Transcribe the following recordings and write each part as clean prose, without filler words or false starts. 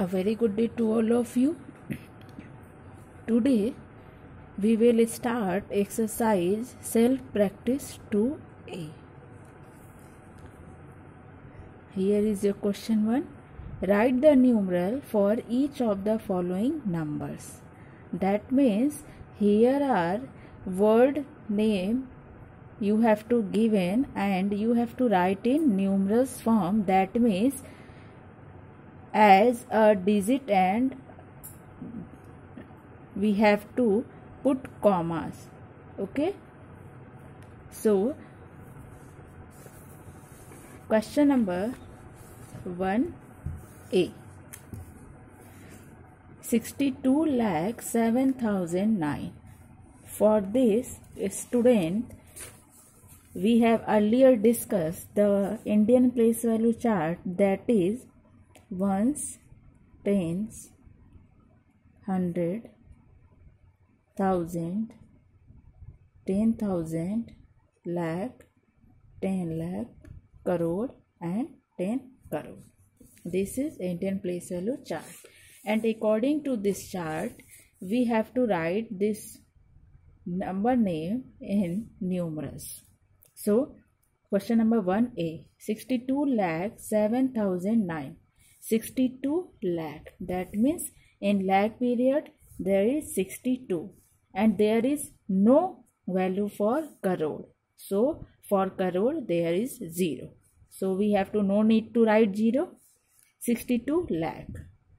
A very good day to all of you. Today we will start exercise self practice 2A. Here is your question 1. Write the numeral for each of the following numbers. That means here are word name you have to give in and you have to write in numerals form. That means as a digit and we have to put commas. Okay, so question number 1A. 62,07,009. For this student, we have earlier discussed the Indian place value chart, that is ones, tens, hundred, thousand, 10,000, lakh, 10 lakh, crore and 10 crore. This is Indian place value chart, and according to this chart we have to write this number name in numerals. So question number 1A. 62,07,009. 62 lakh, that means in lakh period there is 62 and there is no value for crore. So for crore there is 0. So we have to no need to write 0. 62 lakh.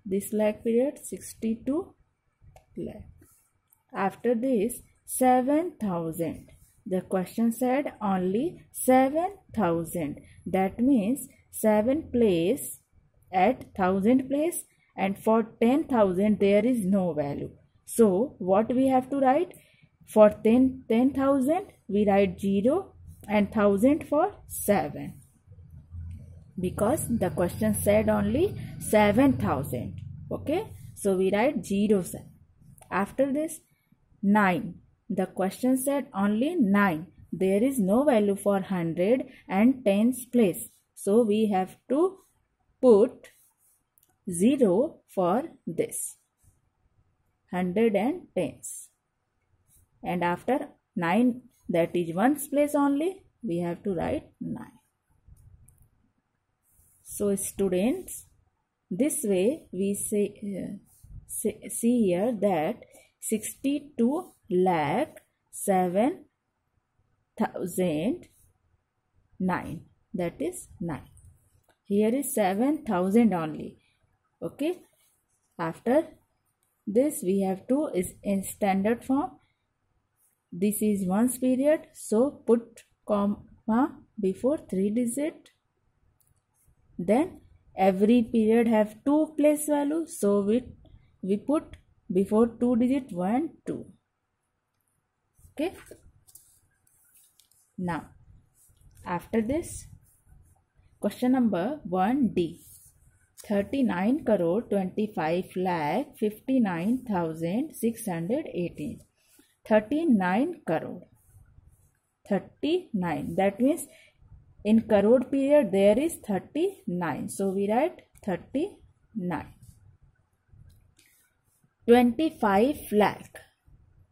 This lakh period 62 lakh. After this 7,000. The question said only 7,000. That means 7 place at 1,000 place, and for 10,000 there is no value. So what we have to write? For 10,000 we write 0 and 1,000 for 7, because the question said only 7,000. Okay, so we write 0 7. After this 9. The question said only 9. There is no value for 100 and tens place. So we have to put 0 for this 100 and tens. And after 9, that is ones place only, we have to write 9. So students, this way we see here that 62 lakh 7,009, that is 9. Here is 7,000 only. Okay, after this we have to is in standard form. This is ones period, so put comma before 3 digit. Then every period have 2 place value, so we put before 2 digit 1 2. Okay, now after this question number 1D. 39 crore 25 lakh 59,618. 39 crore. 39, that means in crore period there is 39, so we write 39. 25 lakh,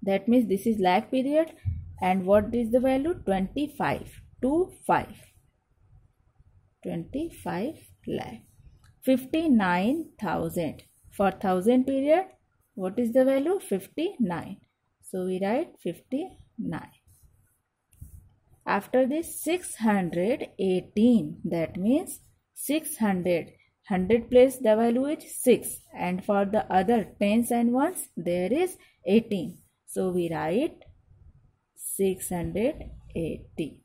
that means this is lakh period, and what is the value? 25. 25 lakh. 59,000. For 1,000 period, what is the value? 59. So we write 59. After this 618, that means 600. 100 place the value is 6, and for the other tens and ones there is 18. So we write 680.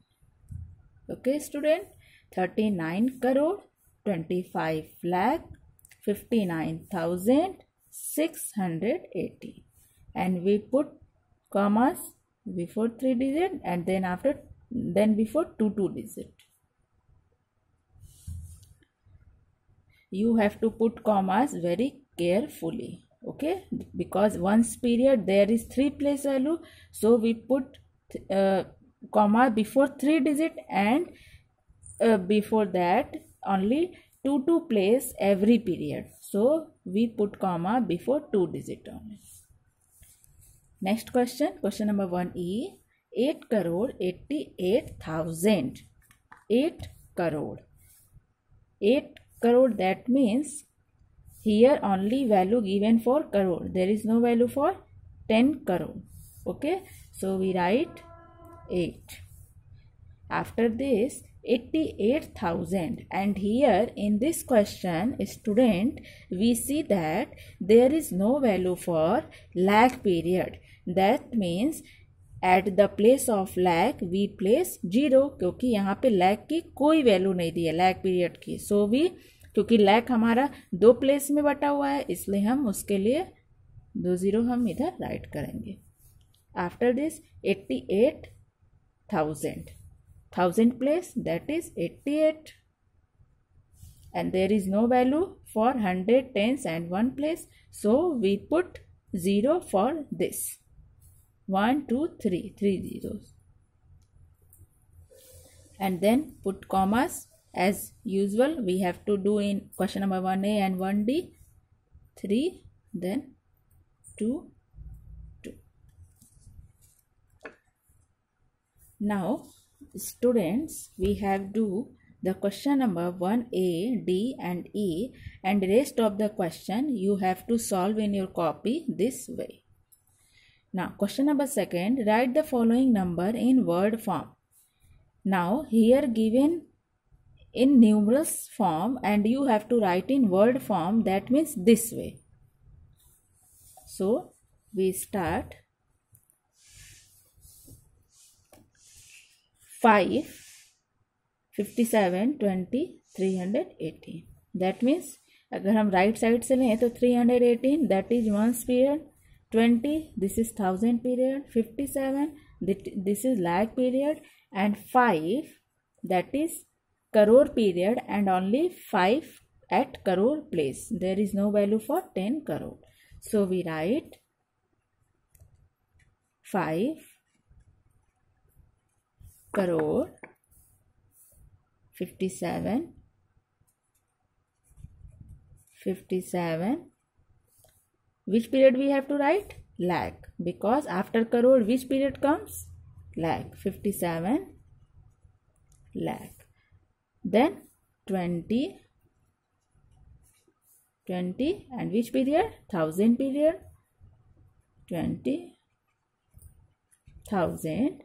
Okay student, 39 crore 25 lakh 59,680, and we put commas before 3 digit and then before 2 digit. You have to put commas very carefully. Okay, because ones period there is 3 place value, so we put comma before 3 digit and before that only to place every period. So we put comma before 2 digit only. Next question, question number 1E. 8 crore 88,000. 8 crore. 8 crore, that means here only value given for crore. There is no value for 10 crore. Okay, so we write 8. After this 88,000, and here in this question, student, we see that there is no value for lakh period. That means at the place of lakh we place 0, क्योंकि यहाँ पे lakh की कोई value नहीं दी है lakh period की. सो भी क्योंकि lakh हमारा 2 प्लेस में बटा हुआ है, इसलिए हम उसके लिए 2 0 हम इधर राइट करेंगे. After this 88,000, 1000 place, that is 88, and there is no value for 100, tens and 1 place, so we put 0 for this. 1 2 3 zeros, and then put commas as usual we have to do in question number 1A and 1D. 3 then 2 2. Now students, we have do the question number 1A, D and E, and rest of the question you have to solve in your copy this way. Now question number 2, write the following number in word form. Now here given in numerals form and you have to write in word form, that means this way. So we start 5, 57, 20, 318. That means अगर हम right side से लें तो 318 that is one's period, 20 this is 1000 period, 57 this is lakh period, and 5 that is crore period, and only 5 at crore place. There is no value for 10 crore. So we write 5 crore 57 which period we have to write? Lakh, because after crore which period comes? Lakh. 57 lakh. Then 20 and which period? 1000 period. 20,000.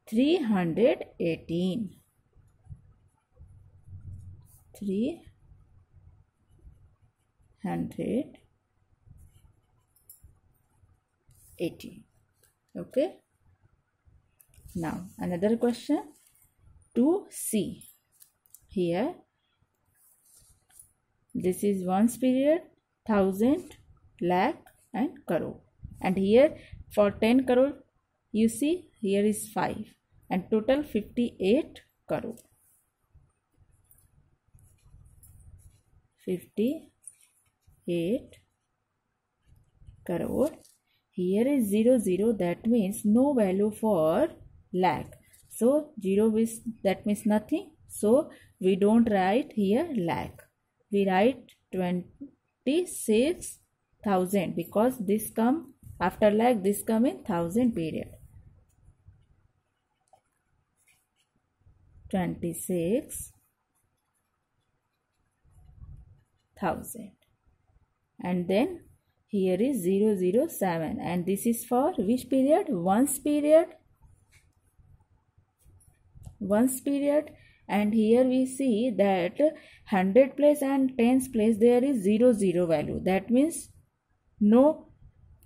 318. 318. Okay. Now another question to C. Here this is one's period, 1000, lakh and crore, and here for 10 crore you see here is 5 and total 58 crore. 58 crore. Here is 0 0, that means no value for lakh. So 0 is, that means nothing. So we don't write here lakh. We write 26,000 because this come after lakh, this come in 1000 period. 26,000, and then here is 007, and this is for which period? One's period. One's period, and here we see that 100 place and tens place there is 0 0 value. That means no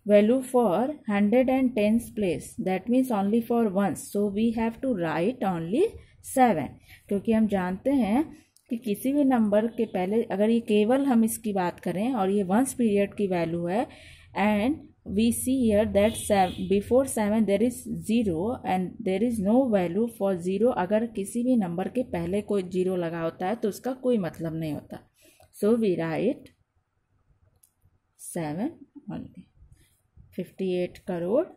value for 100 and tens place. That means only for ones. So we have to write only 7, क्योंकि हम जानते हैं कि किसी भी number के पहले अगर ये केवल हम इसकी बात करें और ये वंस पीरियड की वैल्यू है, and we see here that before 7 there is 0 and there is no value for 0. अगर किसी भी नंबर के पहले कोई 0 लगा होता है तो उसका कोई मतलब नहीं होता. So we write 7 only. 58 crore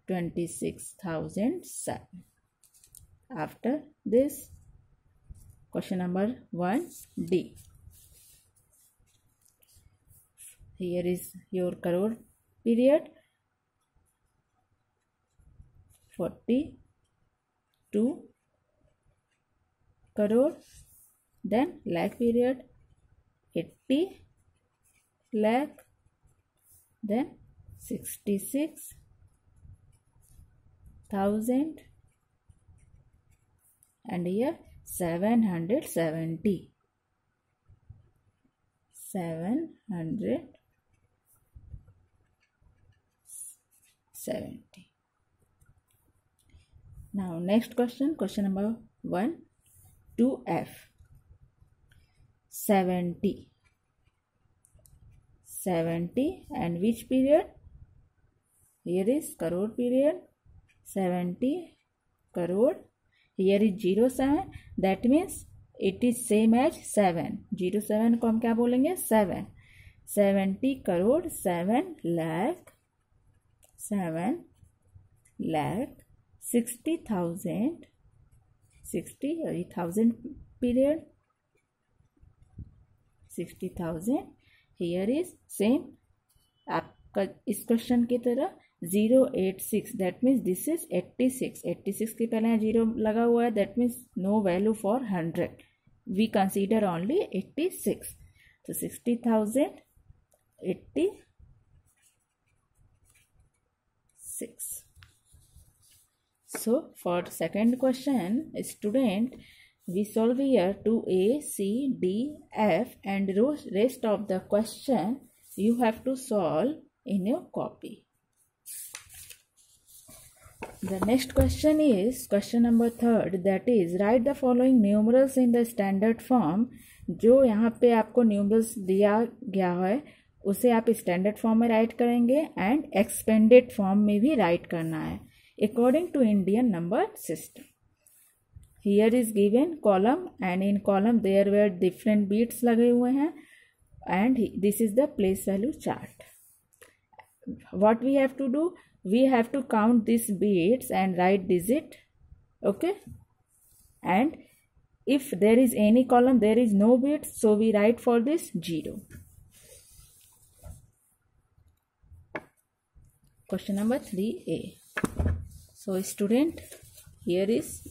26,007. After this question number 1D. here is your crore period, 42 crore. Then lakh period, 80 lakh. Then 66,000, and here 770. Now next question, question number 1 to F. 70 and which period? Here is crore period, 70 crore. Here is 07, that means it is same as 7. 07 को हम क्या बोलेंगे? 7. 70 crore, 7 lakh, 60,000, 60,000 period, 60,000. Here is same आपका इस question की तरह 086, that means this is 86. 86 के पहले 0 लगा हुआ है, that means no value for 100. We consider only 86. तो 60,000, 86. So for second question, student, we solve here to A, C, D, F, and rest of the question you have to solve in your copy. The next question is question number 3rd, that is write the following numerals in the standard form. जो यहाँ पे आपको numerals दिया गया है उसे आप standard form में राइट करेंगे एंड एक्सपेंडेड फॉर्म में भी राइट करना है according to Indian number system. Here is given column and in column there were different beats लगे हुए हैं and this is the place value chart. What we have to do, we have to count these bits and write digit, okay, and if there is any column there is no bits, so we write for this 0. Question number 3A. So student, here is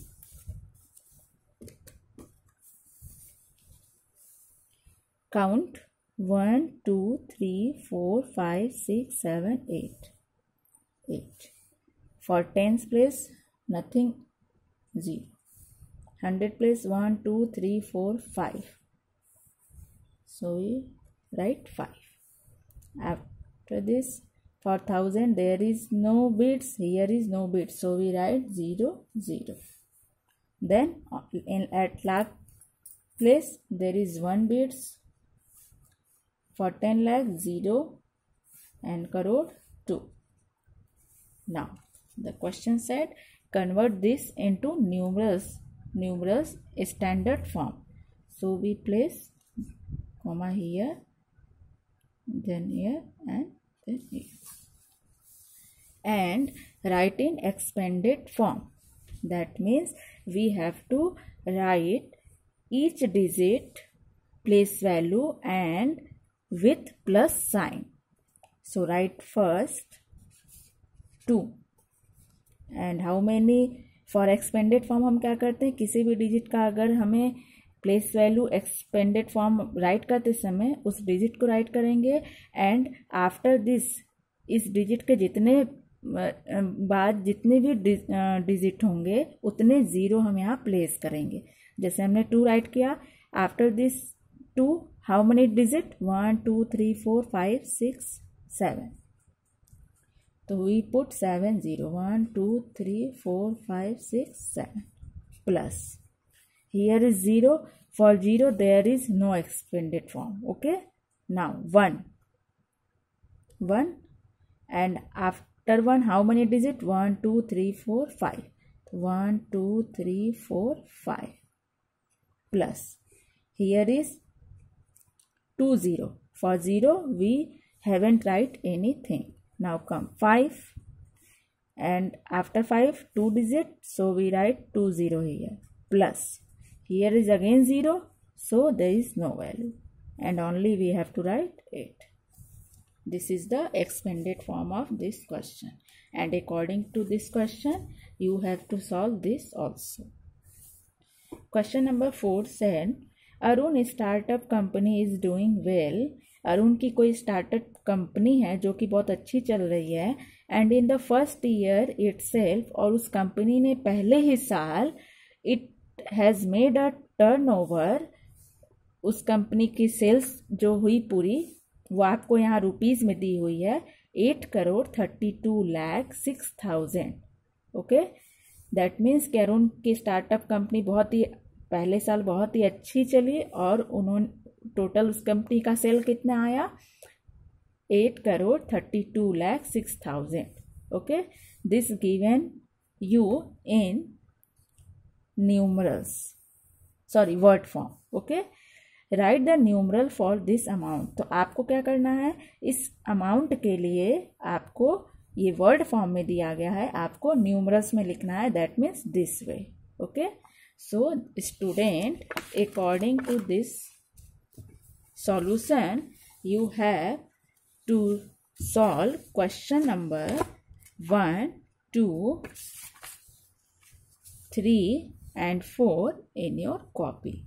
count 1, 2, 3, 4, 5, 6, 7, 8. 8. For tens place, nothing, 0. 100 place, 1, 2, 3, 4, 5. So we write 5. After this, for 1000 there is no bits, here is no bits, so we write 0, 0. Then at lakh place there is 1 bits. For 10 lakh, 0, and crore, 2. Now, the question said, convert this into numerals standard form. So, we place comma here, then here, and then here. And write in expanded form. That means, we have to write each digit, place value, and with plus sign. So write first 2 and how many. For expanded form हम क्या करते हैं, किसी भी digit का अगर हमें place value expanded form right करते समय उस डिजिट को राइट करेंगे एंड आफ्टर दिस इस डिजिट के जितने बाद जितने भी डिजिट होंगे उतने 0 हम यहाँ प्लेस करेंगे. जैसे हमने 2 राइट किया, after this 2 how many digit? 1, 2, 3, 4, 5, 6, 7. So we put 7, 0. 1, 2, 3, 4, 5, 6, 7. Plus. Here is 0. For 0 there is no expanded form. Okay. Now 1. 1. And after 1 how many digit? 1, 2, 3, 4, 5. 1, 2, 3, 4, 5. Plus. Here is 2, 0. For 0 we haven't write anything. Now come 5 and after 5 2 digit, so we write 2, 0 here. Plus here is again 0, so there is no value and only we have to write 8. This is the expanded form of this question, and according to this question you have to solve this also. Question number 4 said Arun startup company is doing well. Arun की कोई startup company है जो कि बहुत अच्छी चल रही है. And in the first year itself, और उस कंपनी ने पहले ही साल, it has made a turnover, उस कंपनी की सेल्स जो हुई पूरी वो आपको यहाँ रुपीज़ में दी हुई है 8,32,06,000. ओके, दैट मीन्स कि अरुण की स्टार्टअप कंपनी बहुत ही पहले साल बहुत ही अच्छी चली और उन्होंने टोटल उस कंपनी का सेल कितना आया 8,32,06,000. Okay, this given you in numerals, sorry word form. Okay, right the numeral for this amount. तो आपको क्या करना है, इस अमाउंट के लिए आपको ये वर्ड फॉर्म में दिया गया है, आपको न्यूमरल्स में लिखना है. That means this way. Okay, so student, according to this solution you have to solve question number 1, 2, 3 and 4 in your copy.